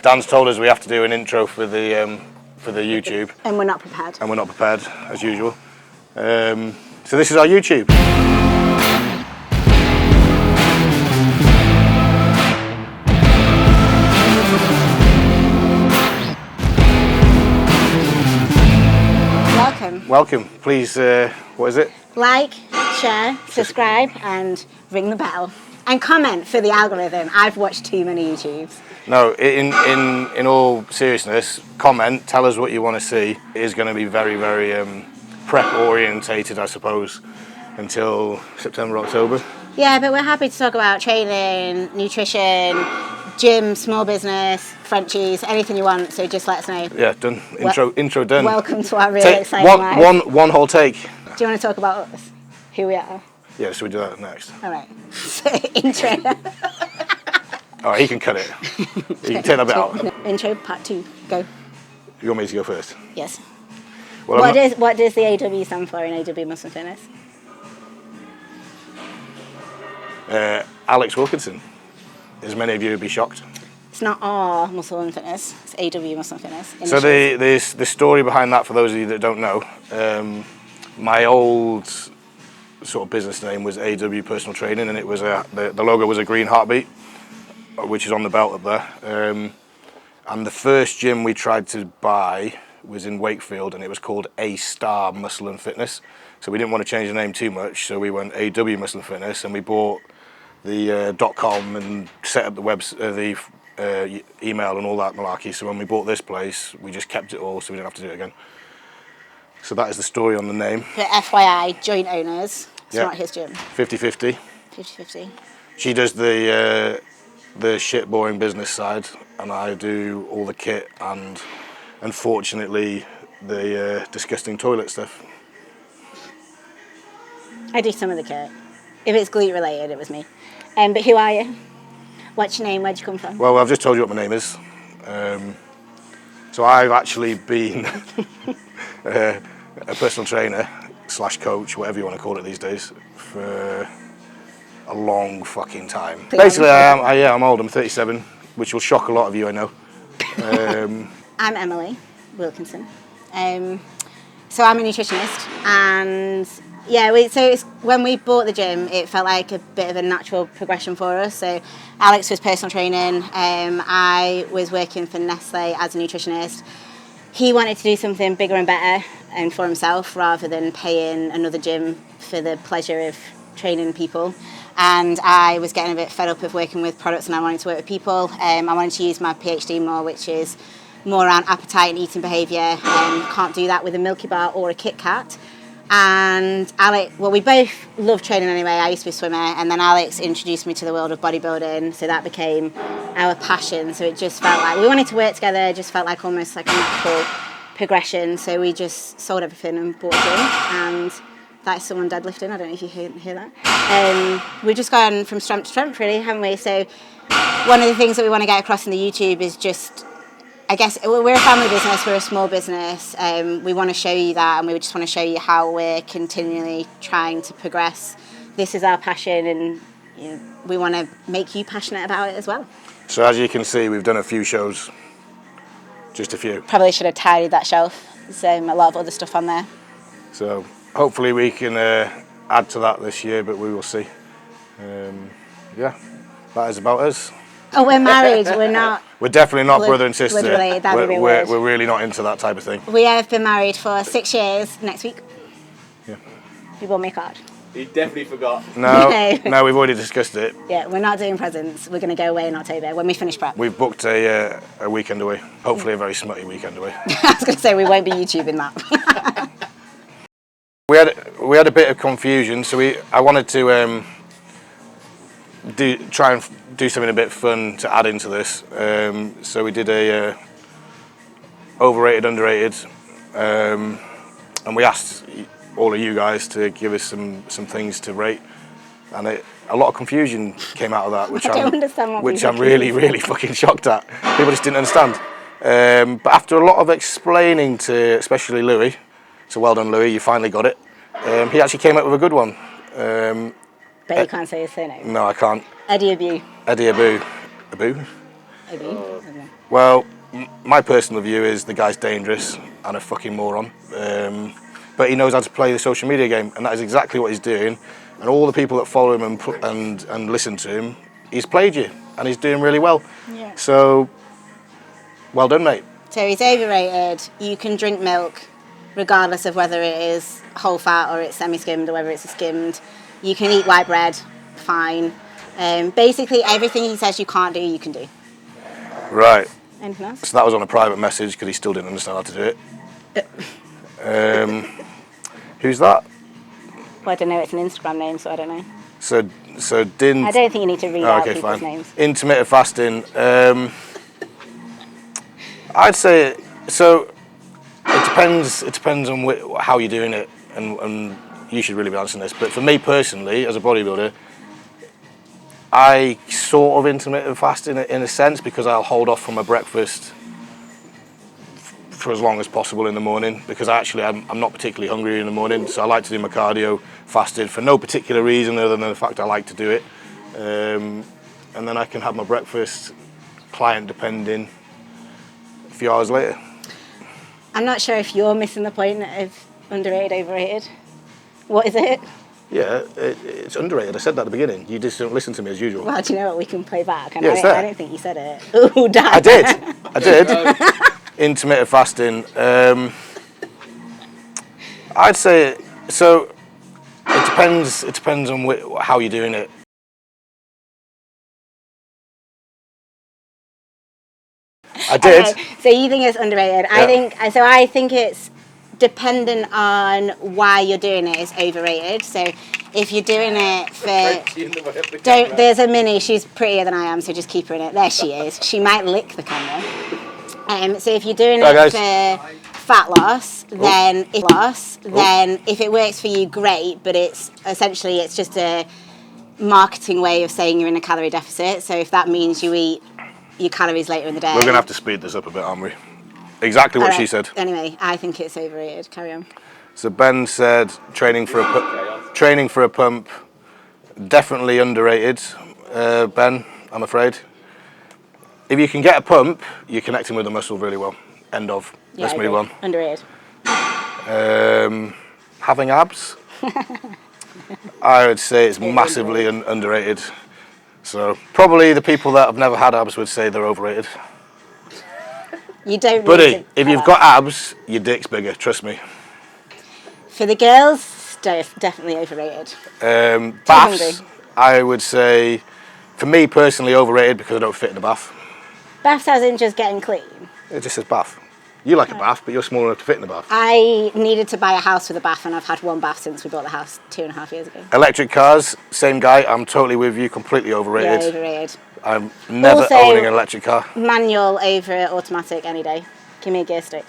Dan's told us we have to do an intro for the YouTube. And we're not prepared. And we're not prepared, as usual. So this is our YouTube. Welcome. Please, what is it? Like, share, subscribe, and ring the bell. And comment for the algorithm. I've watched too many YouTubes. No, in all seriousness, comment, tell us what you want to see. It is going to be very, very prep orientated, I suppose, until September, October. Yeah, but we're happy to talk about training, nutrition, gym, small business, Frenchies, anything you want, so just let us know. Yeah, done. Intro done. Welcome to our really exciting life. One whole take. Do you want to talk about us? Who we are? Yeah, so we do that next. All right. So, intro. All right, he can cut it. You can take that bit out. Intro, part 2. Go. You want me to go first? Yes. Well, what does the AW stand for in AW Muscle and Fitness? Alex Wilkinson. As many of you would be shocked. It's not our Muscle and Fitness, it's AW Muscle and Fitness. So the story behind that, for those of you that don't know, my old sort of business name was AW Personal Training, and it was the logo was a green heartbeat, which is on the belt up there. And the first gym we tried to buy was in Wakefield, and it was called A Muscle and Fitness. So we didn't want to change the name too much, so we went AW Muscle and Fitness, and we bought the .com and set up the email and all that malarkey. So when we bought this place, we just kept it all, so we didn't have to do it again. So that is the story on the name. But FYI, joint owners. It's not his gym. 50-50. 50-50. She does the shit boring business side, and I do all the kit and, unfortunately, the disgusting toilet stuff. I do some of the kit. If it's glute related, it was me. But who are you? What's your name? Where'd you come from? Well, I've just told you what my name is. So I've actually been a personal trainer / coach, whatever you want to call it these days, for a long fucking time. Basically, I'm old. I'm 37, which will shock a lot of you, I know. I'm Emily Wilkinson. So I'm a nutritionist, and when we bought the gym, it felt like a bit of a natural progression for us. So Alex was personal training, I was working for Nestle as a nutritionist. He wanted to do something bigger and better and for himself, rather than paying another gym for the pleasure of training people. And I was getting a bit fed up of working with products, and I wanted to work with people. I wanted to use my PhD more, which is more around appetite and eating behaviour. Can't do that with a Milky Bar or a Kit Kat. And Alex, well, we both love training anyway. I used to be a swimmer, and then Alex introduced me to the world of bodybuilding, so that became our passion. So it just felt like we wanted to work together. It just felt like almost like a natural progression. So we just sold everything and bought a gym, and that's someone deadlifting. I don't know if you hear that. We've just gone from strength to strength, really, haven't we? So one of the things that we want to get across in the YouTube is just, I guess, we're a family business, we're a small business. We want to show you that, and we just want to show you how we're continually trying to progress. This is our passion, and we want to make you passionate about it as well. So as you can see, we've done a few shows, just a few. Probably should have tidied that shelf. There's a lot of other stuff on there. So hopefully we can add to that this year, but we will see. Yeah, that is about us. Oh, we're married, we're not... We're definitely not brother and sister. We're really not into that type of thing. We have been married for 6 years next week. Yeah. You bought me a card. He definitely forgot. No, we've already discussed it. Yeah, we're not doing presents. We're going to go away in October when we finish prep. We've booked a weekend away. Hopefully a very smutty weekend away. I was going to say, we won't be YouTubing that. We had a bit of confusion, so I wanted to try and do something a bit fun to add into this. So we did a overrated, underrated, and we asked all of you guys to give us some things to rate, and a lot of confusion came out of that, which I'm really fucking shocked at. People just didn't understand. But after a lot of explaining to, especially Louis, so well done, Louis, you finally got it. He actually came up with a good one. But you can't say his surname. No, I can't. Eddie Abu. Eddie Abu. Abu. Maybe. Well, my personal view is the guy's dangerous and a fucking moron. But he knows how to play the social media game, and that is exactly what he's doing. And all the people that follow him and listen to him, he's played you, and he's doing really well. Yeah. So, well done, mate. So he's overrated. You can drink milk, regardless of whether it is whole fat or it's semi-skimmed or whether it's a skimmed. You can eat white bread, fine. Basically, everything he says you can't do, you can do. Right. Anything else? So that was on a private message because he still didn't understand how to do it. Who's that? Well, I don't know. It's an Instagram name, so I don't know. So Din. I don't think you need to read out people's names. Intermittent fasting. I'd say so. It depends. It depends on how you're doing it, and you should really be answering this. But for me personally, as a bodybuilder, I sort of intermittent fast in a sense because I'll hold off from my breakfast for as long as possible in the morning because I'm not particularly hungry in the morning, so I like to do my cardio fasted for no particular reason other than the fact I like to do it, and then I can have my breakfast, client depending, a few hours later. I'm not sure if you're missing the point of underrated, overrated. What is it? Yeah, it's underrated. I said that at the beginning. You just don't listen to me as usual. Well, do you know what? We can play back. And Yeah, it's there. I don't think you said it. Ooh, damn. I did. Intermittent fasting. I'd say so. It depends. It depends on how you're doing it. I did. Okay, so you think it's underrated? Yeah. I think it's dependent on why you're doing it. It's overrated. So if you're doing it for there's a mini. She's prettier than I am, so just keep her in it. There she is. She might lick the camera. So if you're doing it for fat loss, then if it works for you, great. But it's just a marketing way of saying you're in a calorie deficit. So if that means you eat your calories later in the day, We're gonna have to speed this up a bit, aren't we? Exactly what she said. Anyway, I think it's overrated. Carry on. So Ben said training for a pump, definitely underrated. Ben, I'm afraid. If you can get a pump, you're connecting with the muscle really well. End of. Yeah, Let's move on. Underrated. Having abs, I would say it's massively underrated. So probably the people that have never had abs would say they're overrated. You don't. Buddy, if you've got abs, your dick's bigger. Trust me. For the girls, definitely overrated. Baths, I would say, for me personally, overrated because I don't fit in a bath. Baths as in just getting clean? It just says bath. You like a bath, but you're small enough to fit in a bath. I needed to buy a house with a bath, and I've had one bath since we bought the house 2.5 years ago. Electric cars, same guy. I'm totally with you. Completely overrated. Yeah, overrated. I'm never Also, owning an electric car. Manual over automatic any day. Give me a gear stick.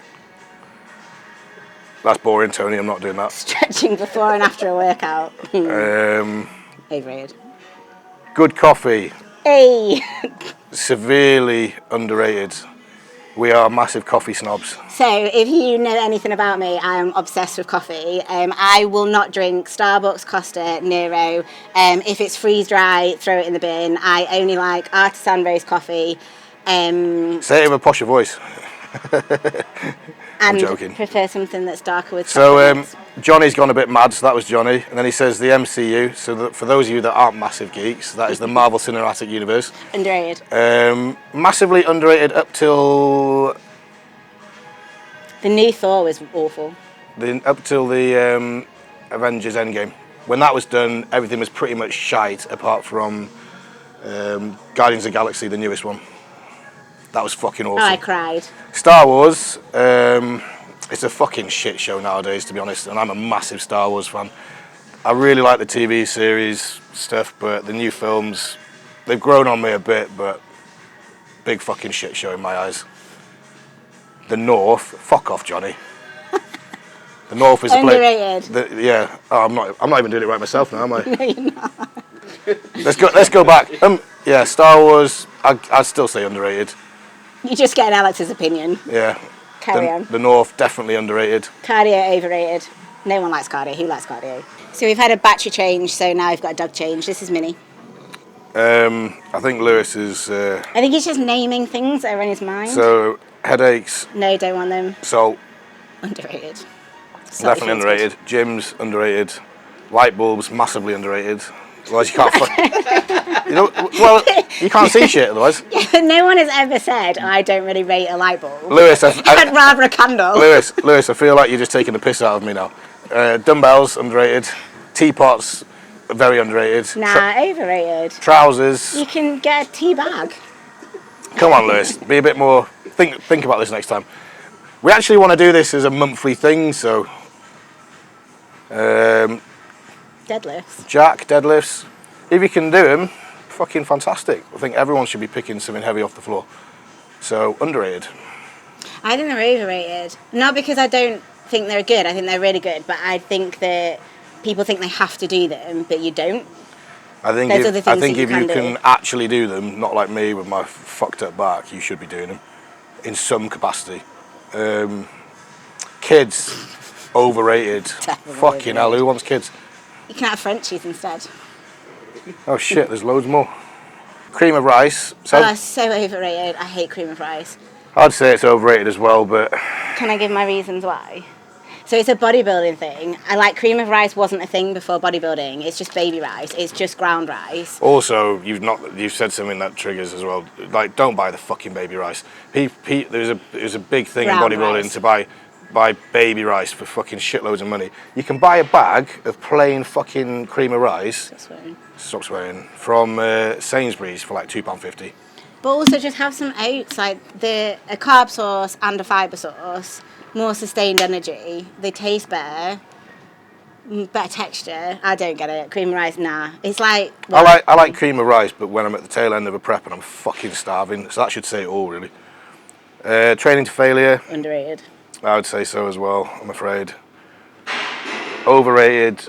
That's boring, Tony. I'm not doing that. Stretching before and after a workout. Overrated. Good coffee. Hey! Severely underrated. We are massive coffee snobs. So, if you know anything about me, I am obsessed with coffee. I will not drink Starbucks, Costa, Nero. If it's freeze dry, throw it in the bin. I only like artisan roast coffee. Say it in a posher voice. I'm joking. Prefer something that's darker with So Johnny's gone a bit mad, so that was Johnny. And then he says the MCU, so that for those of you that aren't massive geeks, that is the Marvel Cinematic Universe. Underrated. Massively underrated up till... The new Thor was awful. Up till the Avengers Endgame. When that was done, everything was pretty much shite, apart from Guardians of the Galaxy, the newest one. That was fucking awesome. Oh, I cried. Star Wars, it's a fucking shit show nowadays, to be honest, and I'm a massive Star Wars fan. I really like the TV series stuff, but the new films, they've grown on me a bit, but big fucking shit show in my eyes. The North, fuck off, Johnny. The North is underrated. Yeah, oh, I'm not even doing it right myself now, am I? No, you're not. Let's go back. Yeah, Star Wars, I'd still say underrated. You're just getting Alex's opinion. Yeah. Carry on. The North, definitely underrated. Cardio, overrated. No one likes cardio. Who likes cardio? So we've had a battery change, so now we've got a dog change. This is Minnie. I think Lewis is... I think he's just naming things that are in his mind. So, headaches. No, don't want them. Salt. Underrated. Definitely underrated. Gyms, underrated. Light bulbs, massively underrated. Otherwise you can't... you can't see shit otherwise. Yeah, no one has ever said, I don't really rate a light bulb. Lewis, I'd rather a candle. Lewis, I feel like you're just taking the piss out of me now. Dumbbells, underrated. Teapots, very underrated. Nah, overrated. Trousers. You can get a tea bag. Come on, Lewis. Be a bit more... Think about this next time. We actually want to do this as a monthly thing, so... Deadlifts. Jack, deadlifts. If you can do them, fucking fantastic. I think everyone should be picking something heavy off the floor. So, underrated. I think they're overrated. Not because I don't think they're good. I think they're really good. But I think that people think they have to do them, but you don't. I think if you can actually do them, not like me with my fucked up back, you should be doing them in some capacity. Kids, overrated. Fucking hell, who wants kids? You can have Frenchies instead. Oh shit, there's loads more. Cream of rice. So overrated. I hate cream of rice. I'd say it's overrated as well, but... Can I give my reasons why? So it's a bodybuilding thing. I like cream of rice wasn't a thing before bodybuilding. It's just baby rice. It's just ground rice. Also, you've said something that triggers as well. Like, don't buy the fucking baby rice. There's a big thing in bodybuilding to buy baby rice for fucking shitloads of money. You can buy a bag of plain fucking cream of rice. Stop swearing. From Sainsbury's for like £2.50. But also just have some oats, like a carb sauce and a fibre sauce. More sustained energy. They taste better. Better texture. I don't get it. Cream of rice, nah. It's like... Well, I like cream of rice, but when I'm at the tail end of a prep and I'm fucking starving, so that should say it all, really. Training to failure. Underrated. I would say so as well, I'm afraid. Overrated.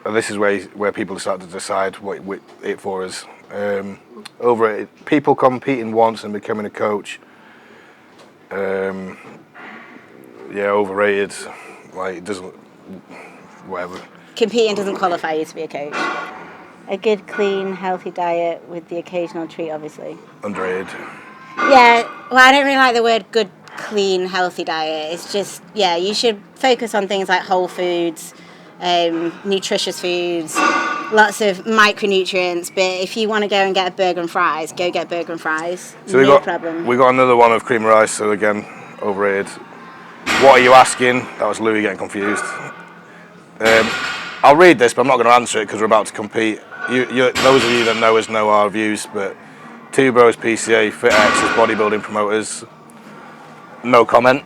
And this is where people start to decide what it for is. Overrated. People competing once and becoming a coach. Yeah, overrated. Like, it doesn't... Whatever. Competing doesn't qualify you to be a coach. A good, clean, healthy diet with the occasional treat, obviously. Underrated. Yeah, well, I don't really like the word good, clean, healthy diet. It's just, yeah, you should focus on things like whole foods, nutritious foods, lots of micronutrients. But if you want to go and get a burger and fries, go get burger and fries. So no problem. We got another one of cream of rice, so again, overrated. What are you asking? That was Louis getting confused. I'll read this, but I'm not going to answer it because we're about to compete. Those of you that know us know our views, but Two Bros PCA, FitX as bodybuilding promoters. No comment.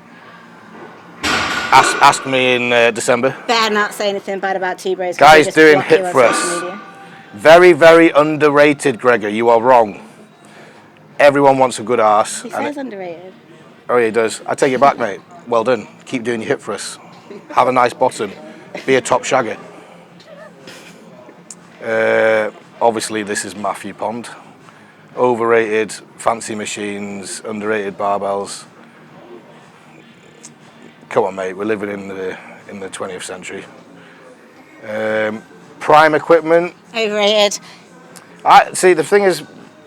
Ask me in December. Better not say anything bad about Two Bros. Guys doing hip thrusts. Very, very underrated, Gregor. You are wrong. Everyone wants a good arse. He says underrated. Oh, yeah, he does. I take it back, mate. Well done. Keep doing your hip thrusts. Have a nice bottom. Be a top shagger. Obviously, this is Matthew Pond. Overrated, fancy machines, underrated barbells. Come on, mate. We're living in the 20th century. Prime equipment. Overrated. See, the thing is,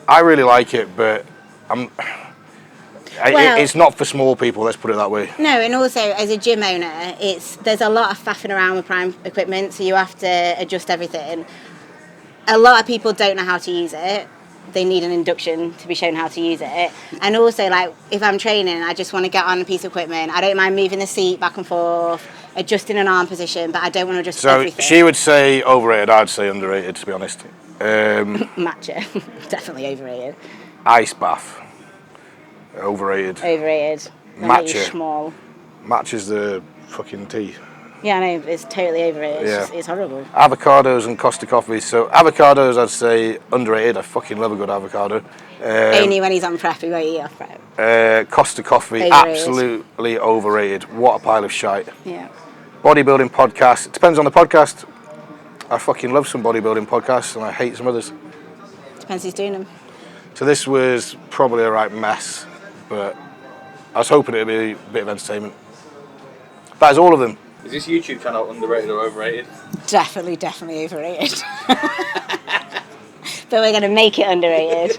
I really like it, but it's not for small people, let's put it that way. No, and also as a gym owner, there's a lot of faffing around with prime equipment, so you have to adjust everything. A lot of people don't know how to use it. They need an induction to be shown how to use it. And also, like, if I'm training, I just want to get on a piece of equipment. I don't mind moving the seat back and forth, adjusting an arm position, but I don't want to adjust everything. So she would say overrated, I'd say underrated, to be honest. Matcha. Definitely overrated. Ice bath. Overrated. Overrated. Matcha. Small. Matcha's the fucking tea. Yeah, I know, it's totally overrated. Yeah. It's horrible. Avocados and Costa coffee. So avocados, I'd say underrated. I fucking love a good avocado. Only when he's on prep, he won't eat off prep. Costa coffee, overrated. Absolutely overrated. What a pile of shite. Yeah. Bodybuilding podcast. It depends on the podcast. I fucking love some bodybuilding podcasts and I hate some others. Depends who's doing them. So this was probably a right mess, but I was hoping it'd be a bit of entertainment. That is all of them. Is this YouTube channel underrated or overrated? Definitely overrated. But we're going to make it underrated.